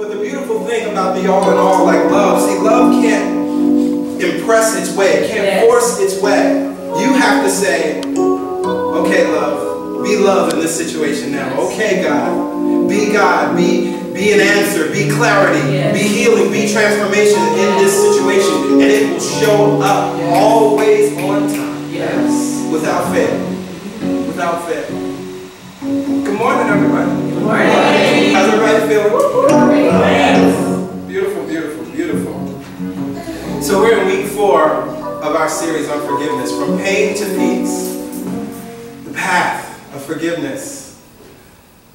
But the beautiful thing about the all in all, like love, see, love can't impress its way, it can't force its way. You have to say, okay, love, be love in this situation now. Okay, God, be an answer, be clarity, be healing, be transformation in this situation. And it will show up always on time. Yes. Without fail. Without fail. Good morning, everybody. Good morning. How's everybody feeling? Beautiful, beautiful, beautiful. So we're in week 4 of our series on forgiveness. From pain to peace. The path of forgiveness.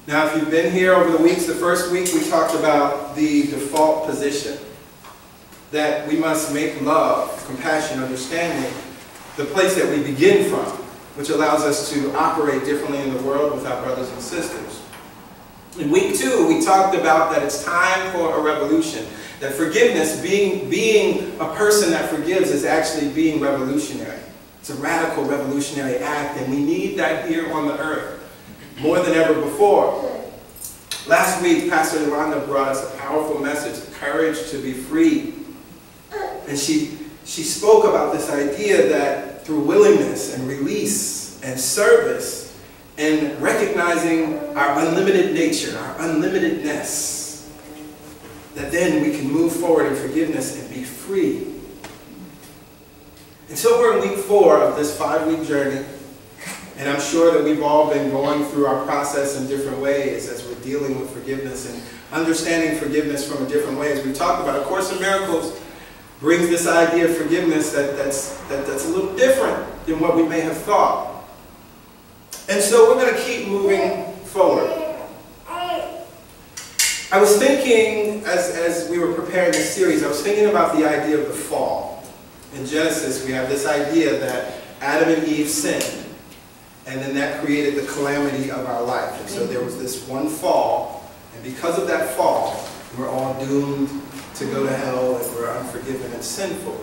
Now, if you've been here over the weeks, the first week we talked about the default position. That we must make love, compassion, understanding the place that we begin from, which allows us to operate differently in the world with our brothers and sisters. In week 2, we talked about that it's time for a revolution. That forgiveness, being a person that forgives, is actually being revolutionary. It's a radical revolutionary act, and we need that here on the earth more than ever before. Last week, Pastor Yolanda brought us a powerful message, the courage to be free. And she spoke about this idea that through willingness and release and service and recognizing our unlimited nature, our unlimitedness, that then we can move forward in forgiveness and be free. And so we're in week 4 of this 5-week journey. And I'm sure that we've all been going through our process in different ways as we're dealing with forgiveness and understanding forgiveness from a different way. As we talked about, A Course in Miracles brings this idea of forgiveness that's a little different than what we may have thought. And so we're going to keep moving forward. I was thinking, as we were preparing this series, I was thinking about the idea of the fall. In Genesis, we have this idea that Adam and Eve sinned. And then that created the calamity of our life. And so there was this one fall, and because of that fall, we're all doomed to go to hell, and we're unforgiven and sinful.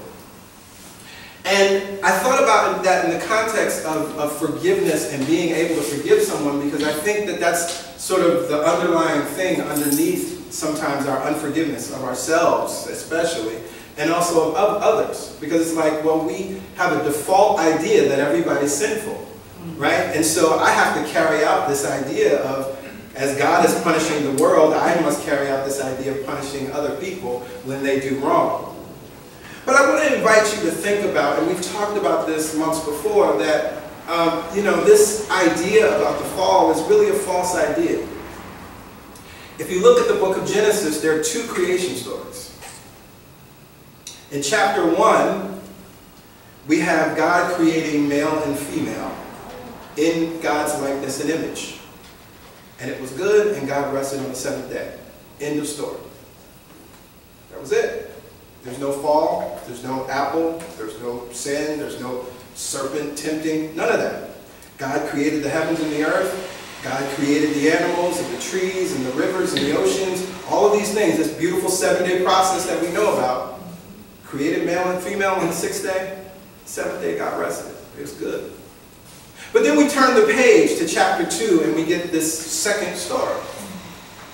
And I thought about that in the context of forgiveness and being able to forgive someone, because I think that that's sort of the underlying thing underneath sometimes our unforgiveness of ourselves, especially, and also of others. Because it's like, well, we have a default idea that everybody's sinful. Right? And so I have to carry out this idea of, as God is punishing the world, I must carry out this idea of punishing other people when they do wrong. But I want to invite you to think about, and we've talked about this months before, that this idea about the fall is really a false idea. If you look at the book of Genesis, there are 2 creation stories. In chapter 1, we have God creating male and female in God's likeness and image. And it was good, and God rested on the 7th day. End of story. That was it. There's no fall, there's no apple, there's no sin, there's no serpent tempting, none of that. God created the heavens and the earth. God created the animals and the trees and the rivers and the oceans. All of these things, this beautiful 7-day process that we know about. Created male and female on the 6th day. 7th day God rested. It was good. But then we turn the page to chapter 2 and we get this second story.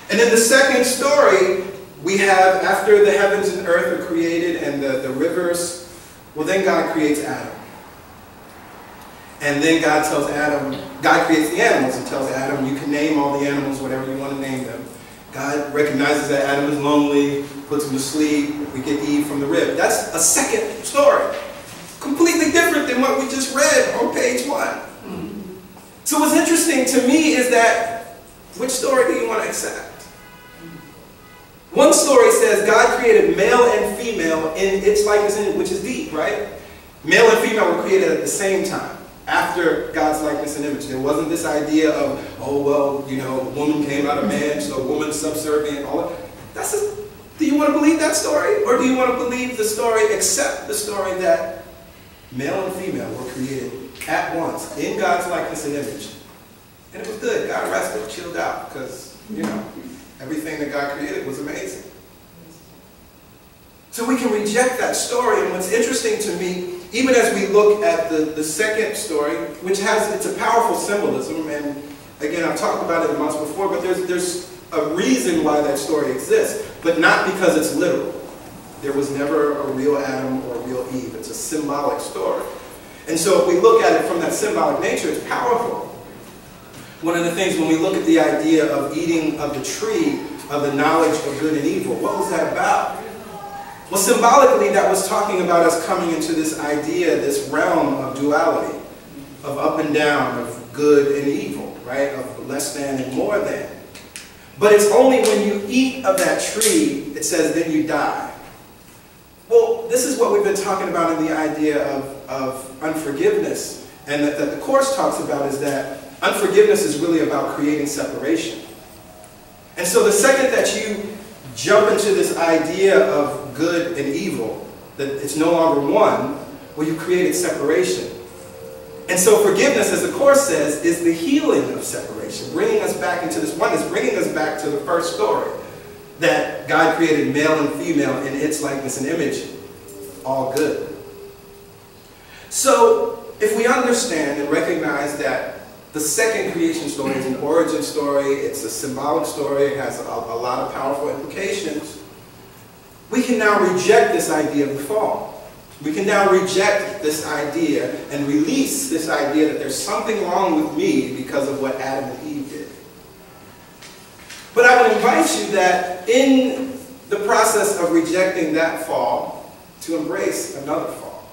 And in the second story, we have, after the heavens and earth are created and the rivers, well, then God creates Adam. And then God tells Adam, God creates the animals and tells Adam, you can name all the animals whatever you want to name them. God recognizes that Adam is lonely, puts him to sleep, we get Eve from the rib. That's a second story. Completely different than what we just read on page 1. So what's interesting to me is that, which story do you want to accept? One story says God created male and female in its likeness, which is deep, right? Male and female were created at the same time, after God's likeness and image. There wasn't this idea of, oh, well, a woman came out of man, so a woman's subservient, all that. Do you want to believe that story? Or do you want to believe the story, accept the story that male and female were created at once, in God's likeness and image? And it was good. God rested, chilled out, because, everything that God created was amazing. So we can reject that story, and what's interesting to me, even as we look at the second story, which it's a powerful symbolism, and again, I've talked about it months before, but there's a reason why that story exists, but not because it's literal. There was never a real Adam or a real Eve. It's a symbolic story. And so if we look at it from that symbolic nature, it's powerful. One of the things when we look at the idea of eating of the tree of the knowledge of good and evil, what was that about? Well, symbolically, that was talking about us coming into this idea, this realm of duality, of up and down, of good and evil, right? Of less than and more than. But it's only when you eat of that tree, it says, then you die. Well, this is what we've been talking about in the idea of unforgiveness, and that the Course talks about is that unforgiveness is really about creating separation. And so the second that you jump into this idea of good and evil, that it's no longer one, well, you created separation. And so forgiveness, as the Course says, is the healing of separation, bringing us back into this oneness, bringing us back to the first story, that God created male and female in its likeness and image, all good. So if we understand and recognize that the second creation story is an origin story, it's a symbolic story, it has a lot of powerful implications, we can now reject this idea of the fall. We can now reject this idea and release this idea that there's something wrong with me because of what Adam and Eve did. But I would invite you that in the process of rejecting that fall, to embrace another fall.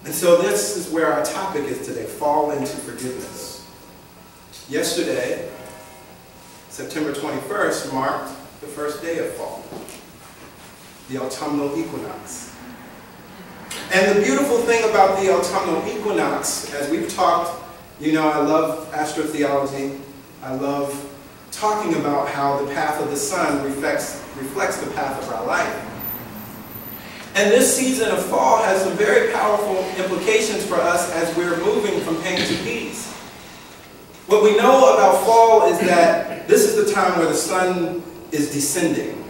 And so this is where our topic is today, fall into forgiveness. Yesterday, September 21st, marked the first day of fall, the autumnal equinox. And the beautiful thing about the autumnal equinox, as we've talked, you know, I love astrotheology. I love talking about how the path of the sun reflects the path of our life. And this season of fall has some very powerful implications for us as we're moving from pain to peace. What we know about fall is that this is the time where the sun is descending.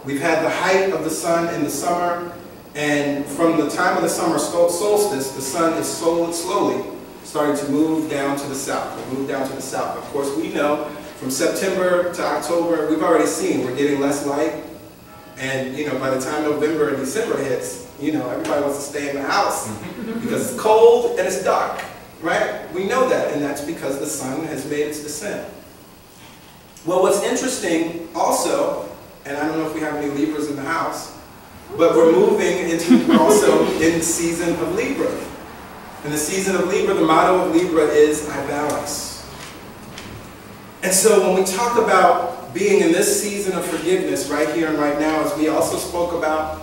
We've had the height of the sun in the summer, and from the time of the summer solstice, the sun is slowly starting to move down to the south. We'll move down to the south. Of course, we know from September to October, we've already seen we're getting less light. And, you know, by the time November and December hits, you know, everybody wants to stay in the house because it's cold and it's dark, right? We know that, and that's because the sun has made its descent. Well, what's interesting also, and I don't know if we have any Libras in the house, but we're moving into also in the season of Libra. In the season of Libra, the motto of Libra is, I balance. And so when we talk about being in this season of forgiveness right here and right now, as we also spoke about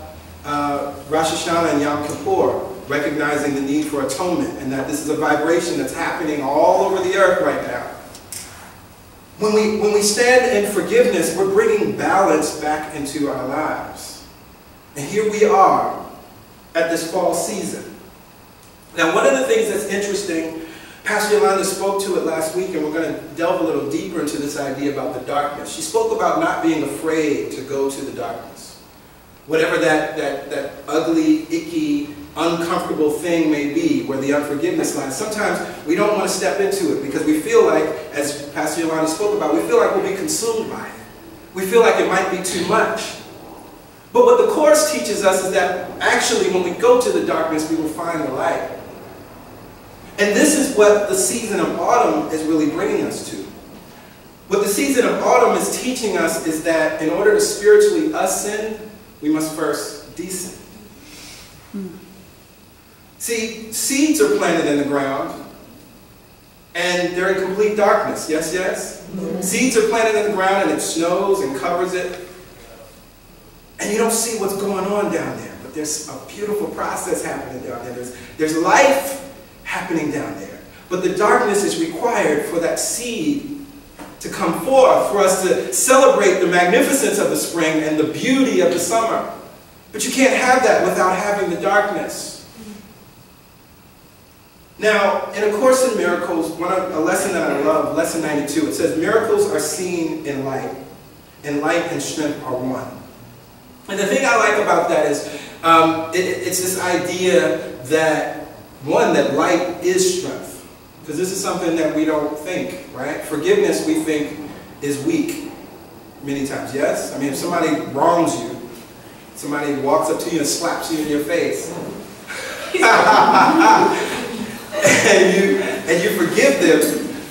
Rosh Hashanah and Yom Kippur, recognizing the need for atonement, and that this is a vibration that's happening all over the earth right now. When we stand in forgiveness, we're bringing balance back into our lives. And here we are at this fall season. Now, one of the things that's interesting, Pastor Yolanda spoke to it last week, and we're going to delve a little deeper into this idea about the darkness. She spoke about not being afraid to go to the darkness. Whatever that ugly, icky, uncomfortable thing may be, where the unforgiveness lies. Sometimes we don't want to step into it because we feel like, as Pastor Yolanda spoke about, we feel like we'll be consumed by it. We feel like it might be too much. But what the Course teaches us is that actually when we go to the darkness, we will find the light. And this is what the season of autumn is really bringing us to. What the season of autumn is teaching us is that in order to spiritually ascend, we must first descend. See, seeds are planted in the ground, and they're in complete darkness. Yes, yes? Seeds are planted in the ground, and it snows and covers it. And you don't see what's going on down there, but there's a beautiful process happening down there. There's life happening down there. But the darkness is required for that seed to come forth, for us to celebrate the magnificence of the spring and the beauty of the summer. But you can't have that without having the darkness. Now, in A Course in Miracles, a lesson that I love, lesson 92, it says, miracles are seen in light, and light and strength are one. And the thing I like about that is, it's this idea that, one, that light is strength. Because this is something that we don't think, right? Forgiveness, we think, is weak many times, yes? I mean, if somebody wrongs you, somebody walks up to you and slaps you in your face, and you forgive them,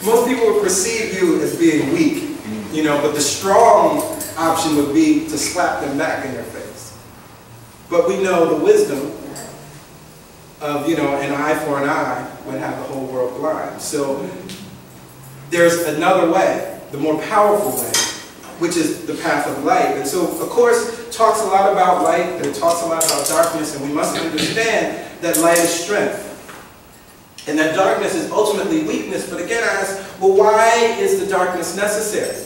most people would perceive you as being weak, you know, but the strong option would be to slap them back in their face. But we know the wisdom of, you know, an eye for an eye would have the whole world blind. So there's another way, the more powerful way, which is the path of light. And so, of course, it talks a lot about light, and it talks a lot about darkness, and we must understand that light is strength. And that darkness is ultimately weakness. But again, I ask, well, why is the darkness necessary?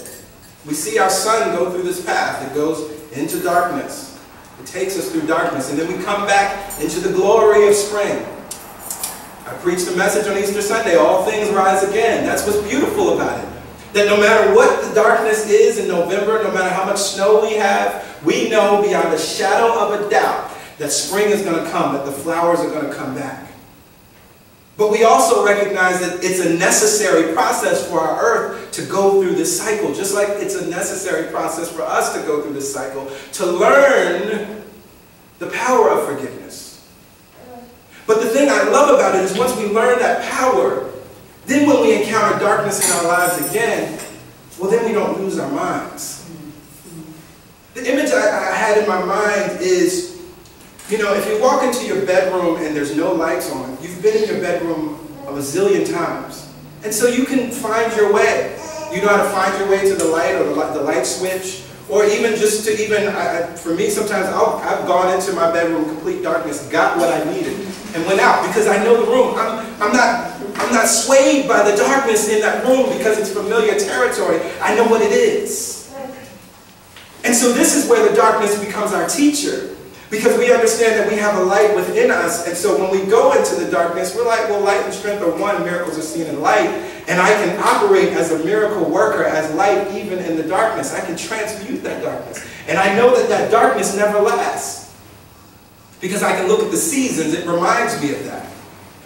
We see our sun go through this path. It goes into darkness. It takes us through darkness. And then we come back into the glory of spring. I preached a message on Easter Sunday, all things rise again. That's what's beautiful about it. That no matter what the darkness is in November, no matter how much snow we have, we know beyond a shadow of a doubt that spring is going to come, that the flowers are going to come back. But we also recognize that it's a necessary process for our earth to go through this cycle, just like it's a necessary process for us to go through this cycle, to learn the power of forgiveness. But the thing I love about it is once we learn that power, then when we encounter darkness in our lives again, well, then we don't lose our minds. The image I had in my mind is, you know, if you walk into your bedroom and there's no lights on, you've been in your bedroom a zillion times. And so you can find your way. You know how to find your way to the light or the light switch. Or even just to for me, sometimes I've gone into my bedroom in complete darkness, got what I needed, and went out because I know the room. I'm not swayed by the darkness in that room because it's familiar territory. I know what it is. And so this is where the darkness becomes our teacher. Because we understand that we have a light within us, and so when we go into the darkness, we're like, well, light and strength are one, miracles are seen in light, and I can operate as a miracle worker, as light even in the darkness. I can transmute that darkness. And I know that that darkness never lasts. Because I can look at the seasons, it reminds me of that.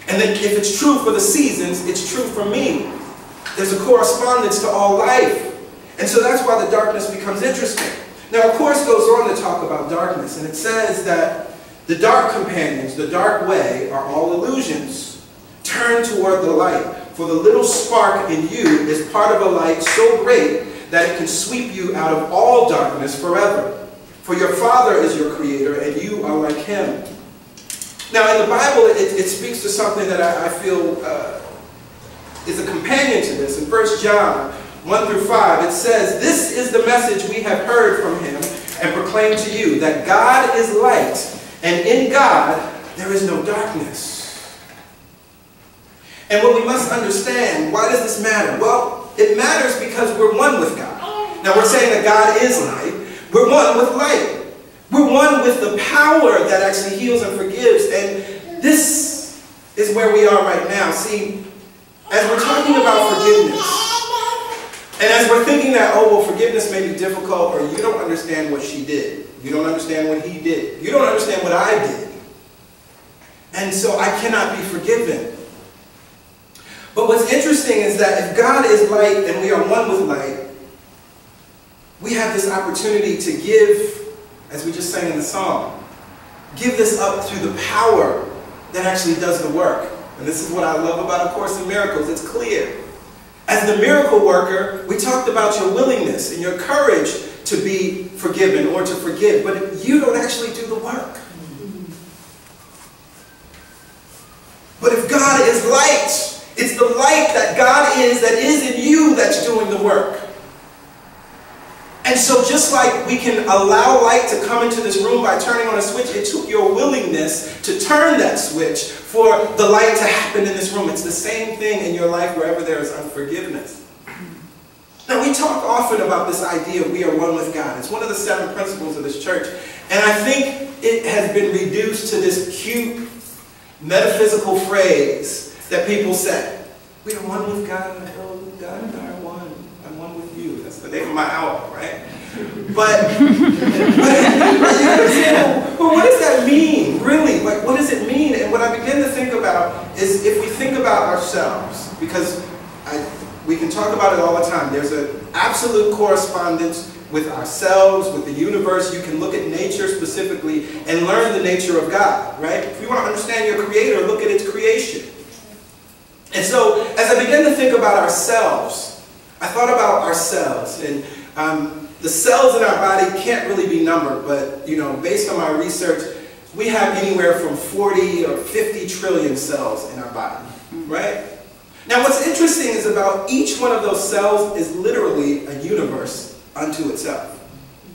And then if it's true for the seasons, it's true for me. There's a correspondence to all life. And so that's why the darkness becomes interesting. Now, of course, it goes on to talk about darkness, and it says that the dark companions, the dark way, are all illusions. Turn toward the light, for the little spark in you is part of a light so great that it can sweep you out of all darkness forever. For your Father is your Creator, and you are like Him. Now, in the Bible, it speaks to something that I feel is a companion to this. In 1 John 1 through 5, it says, "This is the message we have heard from Him and proclaim to you, that God is light, and in God there is no darkness." And what we must understand, why does this matter? Well, it matters because we're one with God. Now, we're saying that God is light. We're one with light. We're one with the power that actually heals and forgives. And this is where we are right now. See, as we're talking about forgiveness, and as we're thinking that, oh, well, forgiveness may be difficult, or you don't understand what she did. You don't understand what he did. You don't understand what I did. And so I cannot be forgiven. But what's interesting is that if God is light and we are one with light, we have this opportunity to give, as we just sang in the song, give this up through the power that actually does the work. And this is what I love about A Course in Miracles. It's clear. As the miracle worker, we talked about your willingness and your courage to be forgiven or to forgive, but you don't actually do the work. But if God is light, it's the light that God is that is in you that's doing the work. And so just like we can allow light to come into this room by turning on a switch, it took your willingness to turn that switch for the light to happen in this room. It's the same thing in your life wherever there is unforgiveness. Now, we talk often about this idea of we are one with God. It's one of the 7 principles of this church. And I think it has been reduced to this cute metaphysical phrase that people say. We are one with God. God and I are one. I'm one with you. That's the name of my album, right? But you understand, well, what does that mean, really? Like, what does it mean? And what I begin to think about is if we think about ourselves, because We can talk about it all the time. There's an absolute correspondence with ourselves, with the universe. You can look at nature specifically and learn the nature of God, right? If you want to understand your Creator, look at its creation. And so, as I began to think about ourselves, I thought about ourselves. And the cells in our body can't really be numbered, but, you know, based on my research, we have anywhere from 40 or 50 trillion cells in our body, right? Now, what's interesting is about each one of those cells is literally a universe unto itself.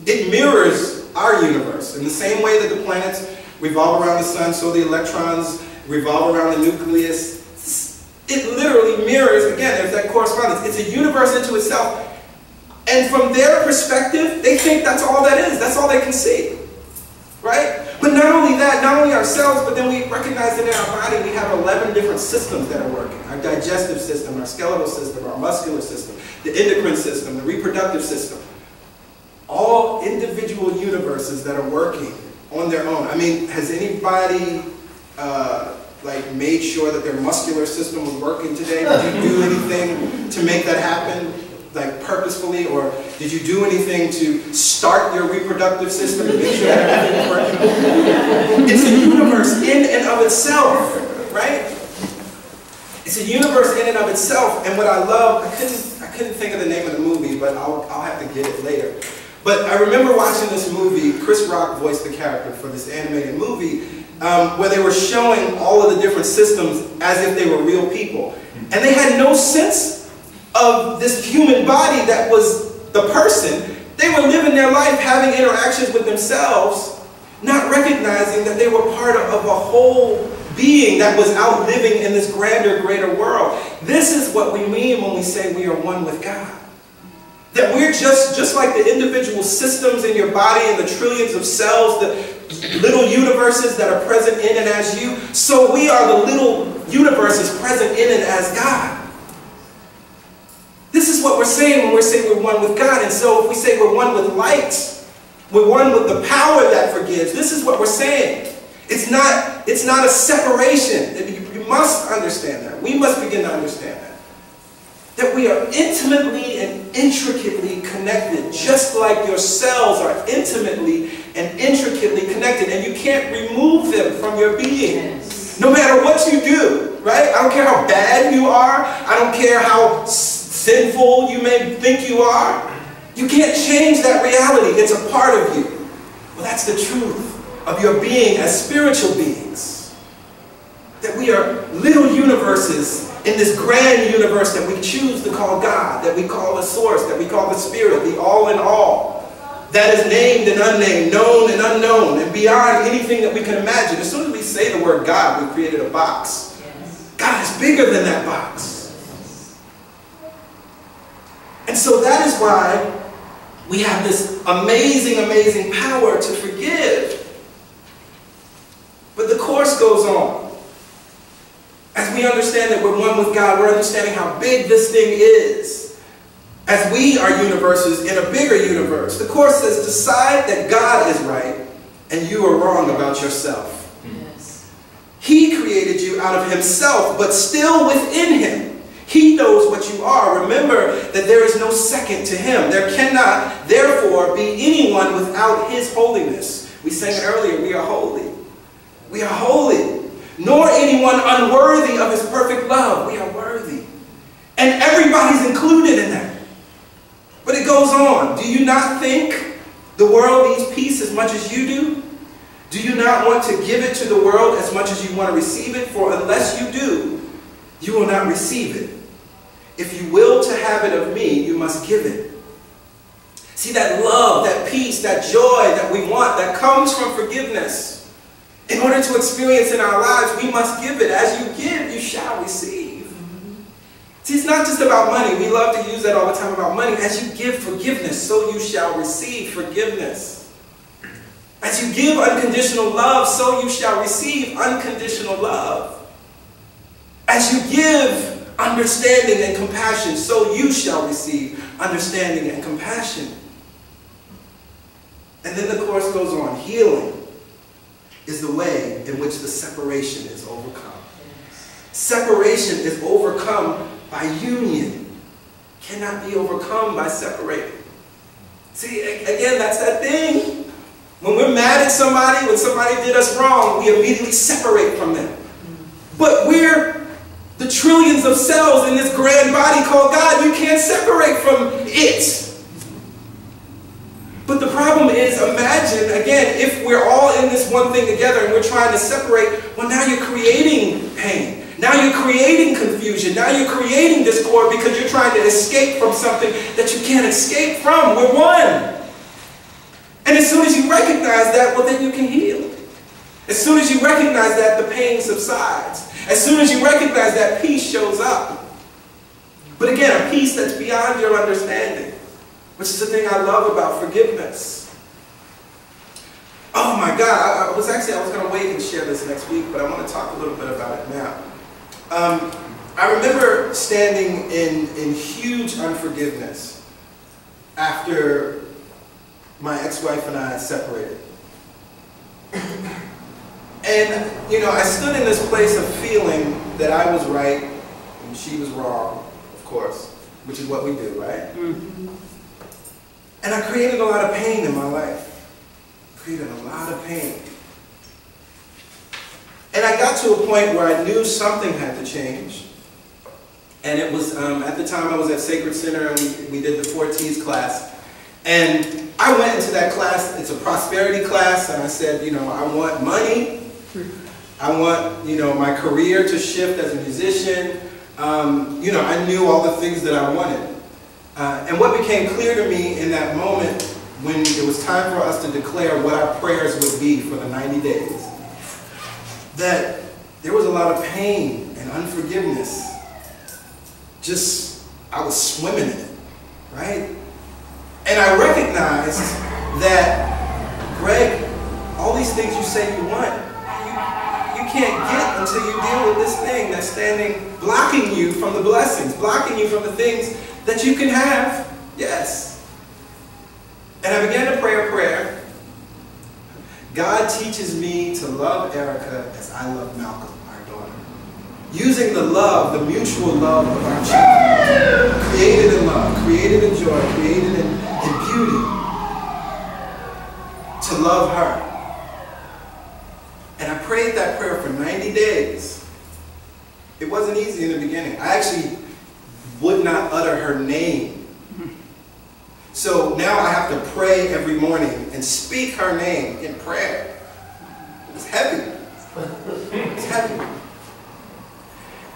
It mirrors our universe. In the same way that the planets revolve around the sun, so the electrons revolve around the nucleus. It literally mirrors, again, there's that correspondence. It's a universe into itself. And from their perspective, they think that's all that is. That's all they can see, right? But not only that, not only ourselves, but then we recognize that in our body we have 11 different systems that are working. Our digestive system, our skeletal system, our muscular system, the endocrine system, the reproductive system. All individual universes that are working on their own. I mean, has anybody like made sure that their muscular system was working today? Did you do anything to make that happen? Like purposefully, or did you do anything to start your reproductive system to make sure that everything was working? It's a universe in and of itself, right? It's a universe in and of itself, and what I love, I couldn't think of the name of the movie, but I'll have to get it later. But I remember watching this movie. Chris Rock voiced the character for this animated movie, where they were showing all of the different systems as if they were real people, and they had no sense of this human body that was the person. They were living their life having interactions with themselves, not recognizing that they were part of a whole being that was out living in this grander, greater world. This is what we mean when we say we are one with God. That we're just like the individual systems in your body and the trillions of cells, the little universes that are present in and as you, so we are the little universes present in and as God. This is what we're saying when we're saying we're one with God. And so if we say we're one with light, we're one with the power that forgives, this is what we're saying. It's not a separation. You must understand that. We must begin to understand that. That we are intimately and intricately connected, just like your cells are intimately and intricately connected, and you can't remove them from your being. Yes. No matter what you do, right? I don't care how bad you are. I don't care how sinful you may think you are. You can't change that reality. It's a part of you. Well, that's the truth of your being as spiritual beings. That we are little universes in this grand universe that we choose to call God, that we call the source, that we call the spirit, the all in all. That is named and unnamed, known and unknown, and beyond anything that we can imagine. As soon as we say the word God, we created a box. God is bigger than that box. And so that is why we have this amazing, amazing power to forgive. But the course goes on. As we understand that we're one with God, we're understanding how big this thing is. As we are universes in a bigger universe. The course says, decide that God is right and you are wrong about yourself. Yes. He created you out of himself, but still within him. He knows what you are. Remember that there is no second to him. There cannot, therefore, be anyone without his holiness. We sang it earlier, we are holy. We are holy. Nor anyone unworthy of his perfect love. We are worthy. And everybody's included in that. But it goes on. Do you not think the world needs peace as much as you do? Do you not want to give it to the world as much as you want to receive it? For unless you do, you will not receive it. If you will to have it of me, you must give it. See, that love, that peace, that joy that we want, that comes from forgiveness. In order to experience in our lives, we must give it. As you give, you shall receive. See, it's not just about money. We love to use that all the time about money. As you give forgiveness, so you shall receive forgiveness. As you give unconditional love, so you shall receive unconditional love. As you give understanding and compassion, so you shall receive understanding and compassion. And then the course goes on. Healing is the way in which the separation is overcome. Separation is overcome by union. cannot be overcome by separating. See, again, that's that thing. When we're mad at somebody, when somebody did us wrong, we immediately separate from them. But we're the trillions of cells in this grand body called God. You can't separate from it. But the problem is, imagine, again, if we're all in this one thing together and we're trying to separate, well, now you're creating pain. Now you're creating confusion. Now you're creating discord because you're trying to escape from something that you can't escape from. We're one. And as soon as you recognize that, well, then you can heal. As soon as you recognize that, the pain subsides. As soon as you recognize that, peace shows up. But again, a peace that's beyond your understanding. Which is the thing I love about forgiveness. Oh my God, I was going to wait and share this next week, but I want to talk a little bit about it now. I remember standing in huge unforgiveness after my ex-wife and I separated. And, you know, I stood in this place of feeling that I was right and she was wrong, of course, which is what we do, right? Mm-hmm. And I created a lot of pain in my life. Created a lot of pain. And I got to a point where I knew something had to change. And it was, at the time I was at Sacred Center and we did the 4 T's class. And I went into that class, it's a prosperity class, and I said, you know, I want money. I want, you know, my career to shift as a musician. You know, I knew all the things that I wanted. And what became clear to me in that moment when it was time for us to declare what our prayers would be for the 90 days, that there was a lot of pain and unforgiveness. Just, I was swimming in it, right? And I recognized that, Greg, all these things you say you want, you can't get until you deal with this thing that's standing, blocking you from the blessings, blocking you from the things that you can have, yes. And I began to pray a prayer. God teaches me to love Erica as I love Malcolm, our daughter. Using the love, the mutual love of our children. Created in love, created in joy, created in beauty. To love her. And I prayed that prayer for 90 days. It wasn't easy in the beginning. I actually would not utter her name. So now I have to pray every morning and speak her name in prayer. It's heavy. It's heavy.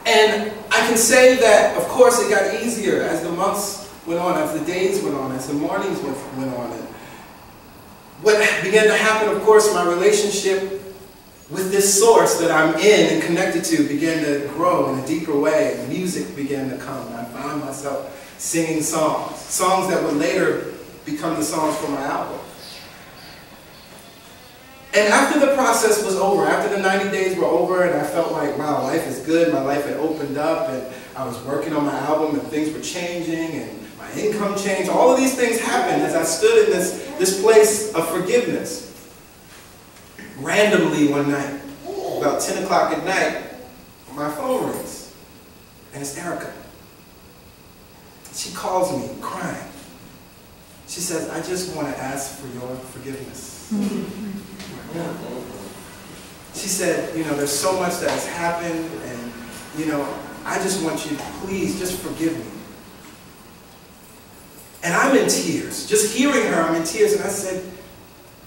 And I can say that, of course, it got easier as the months went on, as the days went on, as the mornings went on. And what began to happen, of course, my relationship with this source that I'm in and connected to began to grow in a deeper way. And music began to come. And I found myself singing songs. Songs that would later become the songs for my album. And after the process was over, after the 90 days were over, and I felt like, wow, life is good. My life had opened up, and I was working on my album, and things were changing, and my income changed. All of these things happened as I stood in this place of forgiveness. Randomly one night, about 10 o'clock at night, my phone rings, and it's Erica. She calls me, crying. She says, I just want to ask for your forgiveness. She said, you know, there's so much that has happened, and, you know, I just want you to please just forgive me. And I'm in tears. Just hearing her, I'm in tears, and I said,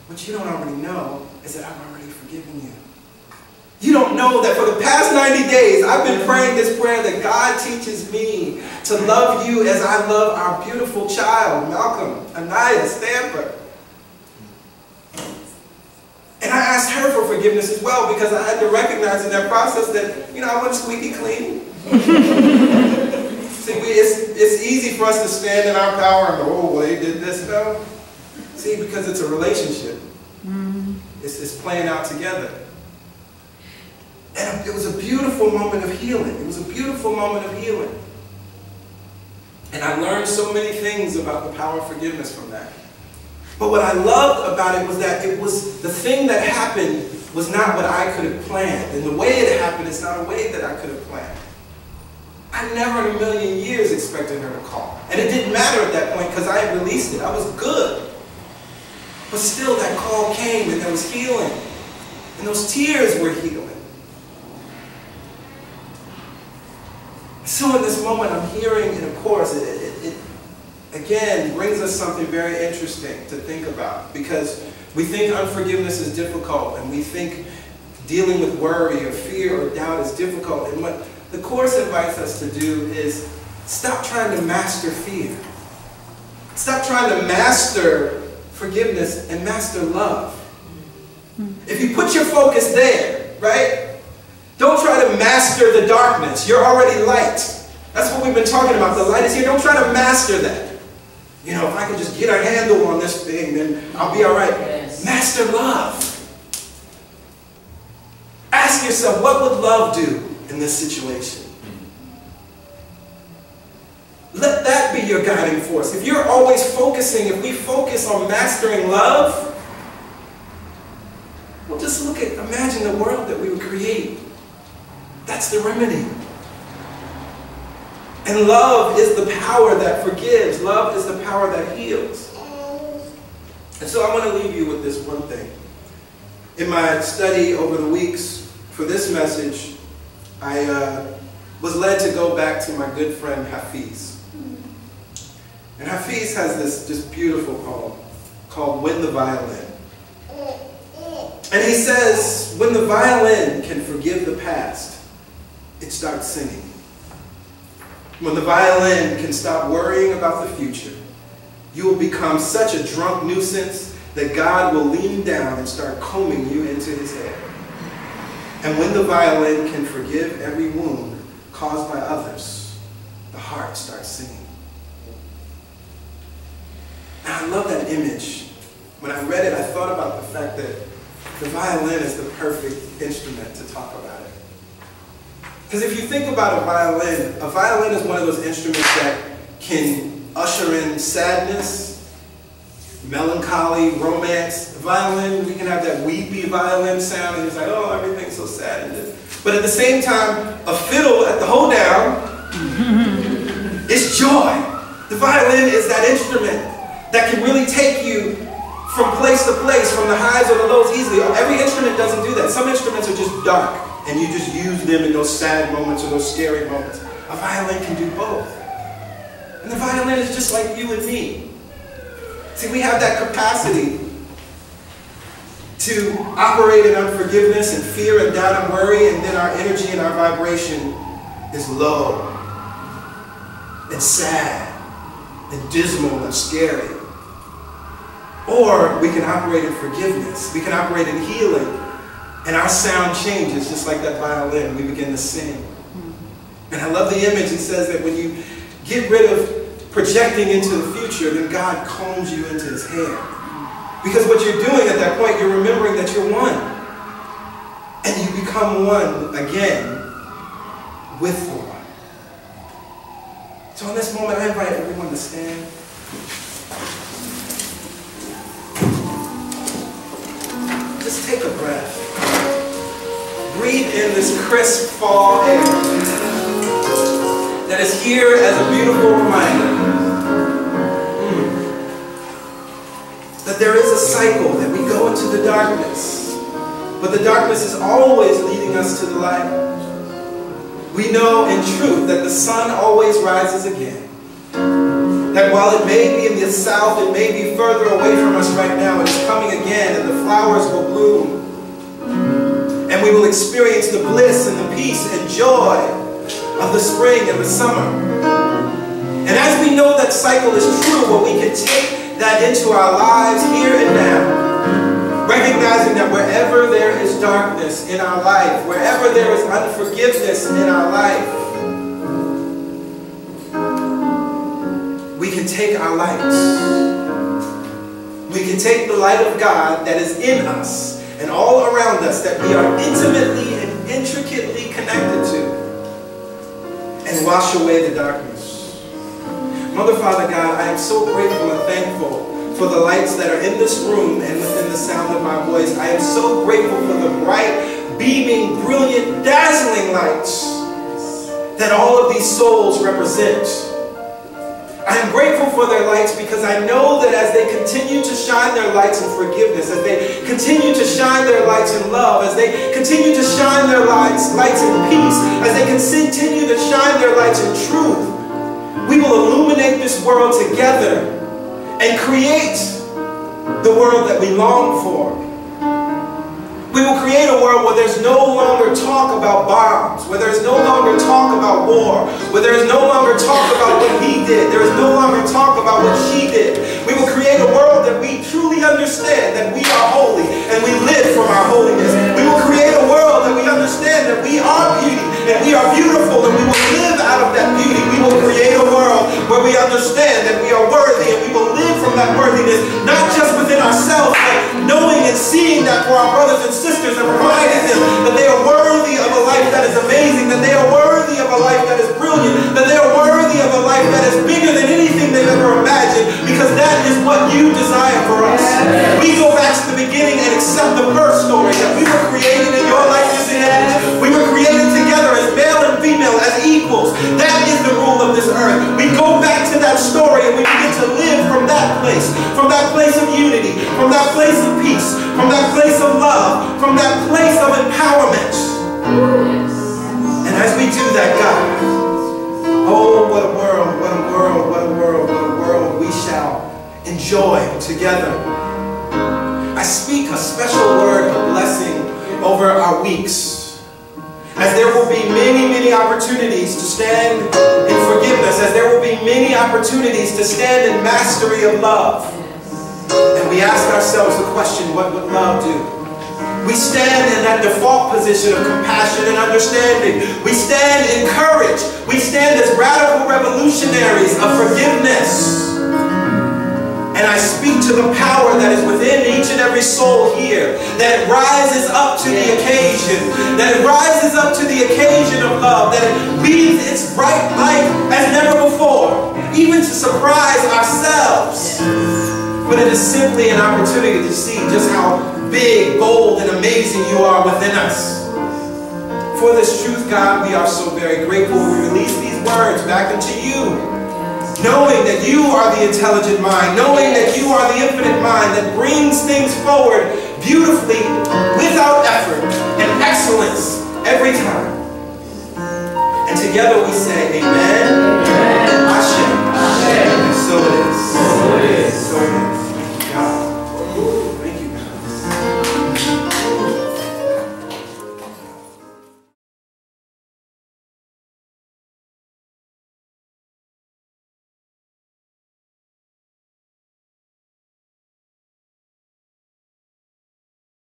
what you don't already know is that I've already forgiven you. You don't know that for the past 90 days, I've been praying this prayer that God teaches me to love you as I love our beautiful child, Malcolm, Anaya, Stanford. And I asked her for forgiveness as well because I had to recognize in that process that, you know, I wasn't squeaky clean. See, it's easy for us to stand in our power and go, oh, well, they did this. No. See, because it's a relationship. It's playing out together. And it was a beautiful moment of healing. It was a beautiful moment of healing. And I learned so many things about the power of forgiveness from that. But what I loved about it was that it was the thing that happened was not what I could have planned. And the way it happened is not a way that I could have planned. I I never in a million years expected her to call. And it didn't matter at that point because I had released it. I was good. But still that call came and there was healing. And those tears were healing. So in this moment I'm hearing, and of course, it again brings us something very interesting to think about. Because we think unforgiveness is difficult, and we think dealing with worry or fear or doubt is difficult. And what the Course invites us to do is stop trying to master fear. Stop trying to master forgiveness and master love. If you put your focus there, right? Don't try to master the darkness. You're already light. That's what we've been talking about. The light is here. Don't try to master that. You know, if I can just get a handle on this thing, then I'll be all right. Yes. Master love. Ask yourself, what would love do in this situation? Let that be your guiding force. If you're always focusing, if we focus on mastering love, well, just look at, imagine the world that we would create. That's the remedy. And love is the power that forgives. Love is the power that heals. And so I want to leave you with this one thing. In my study over the weeks for this message, I was led to go back to my good friend Hafiz. And Hafiz has this just beautiful poem called When the Violin. And he says, when the violin can forgive the past, it starts singing. When the violin can stop worrying about the future, you will become such a drunk nuisance that God will lean down and start combing you into his hair. And when the violin can forgive every wound caused by others, the heart starts singing. Now, I love that image. When I read it, I thought about the fact that the violin is the perfect instrument to talk about it. Because if you think about a violin is one of those instruments that can usher in sadness, melancholy, romance. A violin, we can have that weepy violin sound, and it's like, oh, everything's so sad. But at the same time, a fiddle at the hoedown is joy. The violin is that instrument that can really take you from place to place, from the highs or the lows easily. Every instrument doesn't do that. Some instruments are just dark, and you just use them in those sad moments or those scary moments. A violin can do both. And the violin is just like you and me. See, we have that capacity to operate in unforgiveness and fear and doubt and worry, and then our energy and our vibration is low and sad and dismal and scary. Or we can operate in forgiveness. We can operate in healing. And our sound changes just like that violin. We begin to sing. And I love the image. He says that when you get rid of projecting into the future, then God combs you into his hair. Because what you're doing at that point, you're remembering that you're one. And you become one again with the one. So in this moment, I invite everyone to stand. Just take a breath. Breathe in this crisp fall air that is here as a beautiful reminder that there is a cycle, that we go into the darkness, but the darkness is always leading us to the light. We know in truth that the sun always rises again. That while it may be in the south, it may be further away from us right now, it is coming again, and the flowers will bloom. And we will experience the bliss and the peace and joy of the spring and the summer. And as we know that cycle is true, well, we can take that into our lives here and now, recognizing that wherever there is darkness in our life, wherever there is unforgiveness in our life, we can take our lights. We can take the light of God that is in us and all around us, that we are intimately and intricately connected to, and wash away the darkness. Mother, Father God, I am so grateful and thankful for the lights that are in this room and within the sound of my voice. I am so grateful for the bright, beaming, brilliant, dazzling lights that all of these souls represent. I am grateful for their lights because I know that as they continue to shine their lights in forgiveness, as they continue to shine their lights in love, as they continue to shine their lights in peace, as they continue to shine their lights in truth, we will illuminate this world together and create the world that we long for. We will create a world where there's no longer talk about bombs, where there's no longer talk about war, where there is no longer talk about what he did, there is no longer talk about what she did. We will create a world that we truly understand that we are holy and we live from our holiness. We will create a world that we understand that we are beauty and we are beautiful and we will live out of that beauty. We will create a world where we understand that we are worthy and we will live from that worthiness, not just within ourselves, but knowing and seeing that for our brothers and sisters and reminding them that they are worthy of a life that is amazing, that they are worthy of a life that is brilliant, that they are worthy of a life that is bigger than anything they've ever imagined, because that is what you desire for us. We go back to the beginning and accept the first story, that we were created in your likeness and image. We were created together as male and female, as equals. That is the rule of this earth. We go back to that story and we begin to live from that place of unity, from that place of peace, from that place of love, from that place of empowerment. And as we do that, God, oh, what a world, what a world, what a world, what a world we shall enjoy together. I speak a special word of blessing over our weeks, as there will be many, many opportunities to stand in forgiveness, as there will be many opportunities to stand in mastery of love. And we ask ourselves the question, what would love do? We stand in that default position of compassion and understanding. We stand in courage. We stand as radical revolutionaries of forgiveness. And I speak to the power that is within each and every soul here, that it rises up to the occasion, that it rises up to the occasion of love, that it breathes its bright light as never before, even to surprise ourselves. But it is simply an opportunity to see just how big, bold, and amazing you are within us. For this truth, God, we are so very grateful. We release these words back into you, knowing that you are the intelligent mind, knowing that you are the infinite mind that brings things forward beautifully, without effort and excellence every time. And together we say, amen.